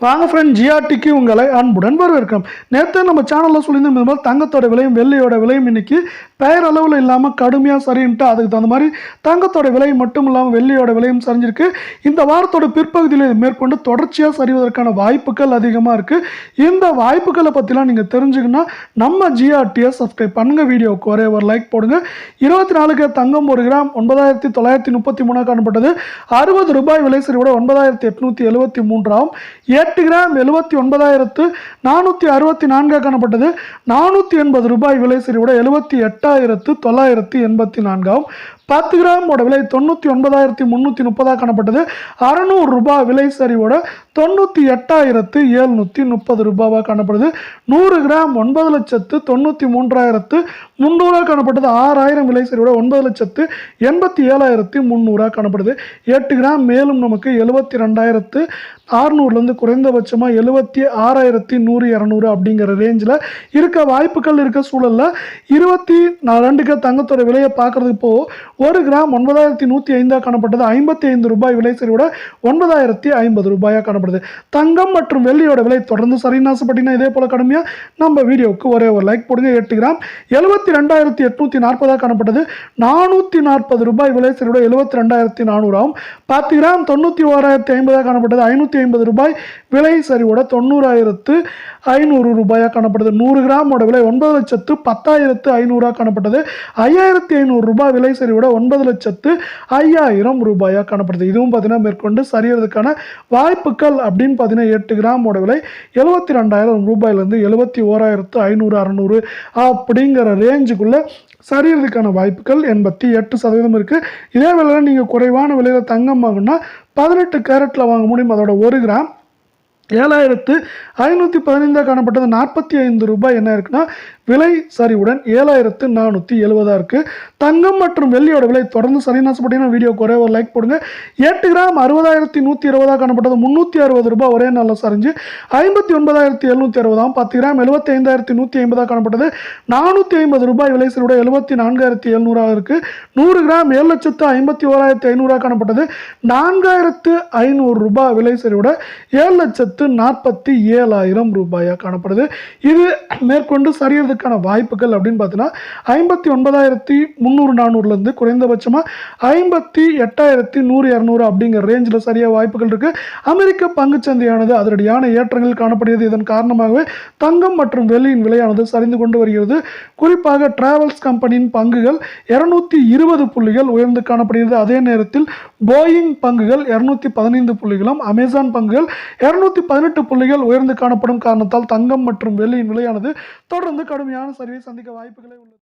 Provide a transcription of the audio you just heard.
வாங்க ஃப்ரெண்ட், ஜிஆர்டிக்கு உங்களை அன்புடன் வரவேற்கிறோம். நேற்று நம்ம சேனலில் சொல்லியிருந்த மாதிரி தங்கத்தோட விலையும் வெள்ளியோட விலையும் இன்னைக்கு பெயரளவில் இல்லாமல் கடுமையாக சரின்ட்டு அதுக்கு தகுந்த மாதிரி தங்கத்தோட விலை மட்டும் இல்லாமல் வெள்ளியோட விலையும் சரிஞ்சிருக்கு. இந்த வாரத்தோட பிற்பகுதியில் மேற்கொண்டு தொடர்ச்சியாக சரிவதற்கான வாய்ப்புகள் அதிகமாக இருக்குது. இந்த வாய்ப்புகளை பற்றிலாம் நீங்கள் தெரிஞ்சுக்கணுன்னா நம்ம ஜிஆர்டியை சப்ஸ்கிரைப் பண்ணுங்கள். வீடியோவுக்கு ஒரே ஒரு லைக் போடுங்க. 24 தங்கம் 1 கிராம் 9933 காணப்பட்டது. 60 ரூபாய் விலை சரிவோட 9873 ஆகும். 8 கிராம் 79,464 காணப்பட்டது. 480 ரூபாய் விலை சரிவோட 78,984 ஆகும். 10 கிராம் விலை 99,330 காணப்பட்டது. 600 ரூபாய் விலை சரிவோட 98,730 ரூபாவாக காணப்படுது. 100 கிராம் 9,93,300 காணப்பட்டது. 6,000 விலை சரிவோட 9,87,300 காணப்படுது. 8 கிராம் மேலும் நமக்கு 72,600 குறைந்தபட்சமாக 76,100-200 அப்படிங்கிற ரேஞ்சில் இருக்க வாய்ப்புகள் இருக்க சூழலில் 22 தங்கத்தோட விலையை பார்க்கறதுக்கு போ 1 கிராம் 9,105 காணப்பட்டது. 55 ரூபாய் விலை சரிவோட 9,050 ரூபாயாக காணப்படுது. தங்கம் மற்றும் வெள்ளியோட விலை தொடர்ந்து சரின்னு ஆசைப்பட்டீங்கன்னா இதே போல கடுமையாக நம்ம வீடியோவுக்கு ஒரே ஒரு லைக் போடுங்க. 8 கிராம் 72,840 காணப்பட்டது. 440 ரூபாய் விலை சரிவோட 72,400 ஆகும். 10 கிராம் 91,050 காணப்பட்டது. 550 ரூபாய் விலை சரிவோட 90,500 ரூபாயாக காணப்படுது. 100 கிராம் விலை 9,10,500 காணப்பட்டது. 5,500 ரூபாய் விலை சரிவோட 9,05,000 ரூபாயாக காணப்படுது. இதுவும் பார்த்தீங்கன்னா மேற்கொண்டு சரியறதுக்கான வாய்ப்புகள் அப்படின்னு பார்த்தீங்கன்னா 8 கிராம் விலை 72,000 ரூபாயிலிருந்து 71,500-600 அப்படிங்கிற ரேஞ்சுக்குள்ள சரியறதுக்கான வாய்ப்புகள் 88% இருக்குது. இதே வேளையில் நீங்கள் குறைவான விலையில் தங்கம் வாங்கினா 18 கேரட்டில் வாங்க முடியும். அதோட 1 கிராம் 7,515 காணப்பட்டது. 45 ரூபாய் என்ன இருக்குன்னா விலை சரிவுடன் 7,470 இருக்குது. தங்கம் மற்றும் வெள்ளியோட விலை தொடர்ந்து சரின்னு ஆசைப்பட்டீங்கன்னா வீடியோக்கு ஒரே ஒரு லைக் போடுங்க. 8 கிராம் 60,120 காணப்பட்டது. 360 ரூபாய் ஒரே நாளில் சரிஞ்சு 59,760 ஆகும். 10 கிராம் 75,150 காணப்பட்டது. 450 ரூபாய் விலை சரிவோட 74,700 இருக்குது. 100 கிராம் 7,51,500 காணப்பட்டது. 4,500 ரூபாய் விலை சரிவோட 7,47,000 ரூபாயாக காணப்படுது. இது மேற்கொண்டு சரியறதுக்கான வாய்ப்புகள் அப்படின்னு பார்த்தீங்கன்னா 59,300-400 குறைந்தபட்சமாக 58,100-200 அப்படிங்கிற ரேஞ்சில் சரியாக வாய்ப்புகள் இருக்கு. அமெரிக்க பங்குச்சந்தையானது அதிரடியான ஏற்றங்கள் காணப்படுகிறது. இதன் காரணமாகவே தங்கம் மற்றும் வெள்ளியின் விலையானது சரிந்து கொண்டு வருகிறது. குறிப்பாக டிராவல்ஸ் கம்பெனியின் பங்குகள் 220 புள்ளிகள் உயர்ந்து காணப்படுகிறது. அதே நேரத்தில் போயிங் பங்குகள் 215 புள்ளிகளும் அமேசான் பங்குகள் 218 புள்ளிகள் உயர்ந்து காணப்படும் காரணத்தால் தங்கம் மற்றும் வெள்ளியின் விலையானது தொடர்ந்து கடுமையான சரிவை சந்திக்க வாய்ப்புகளை உள்ளது.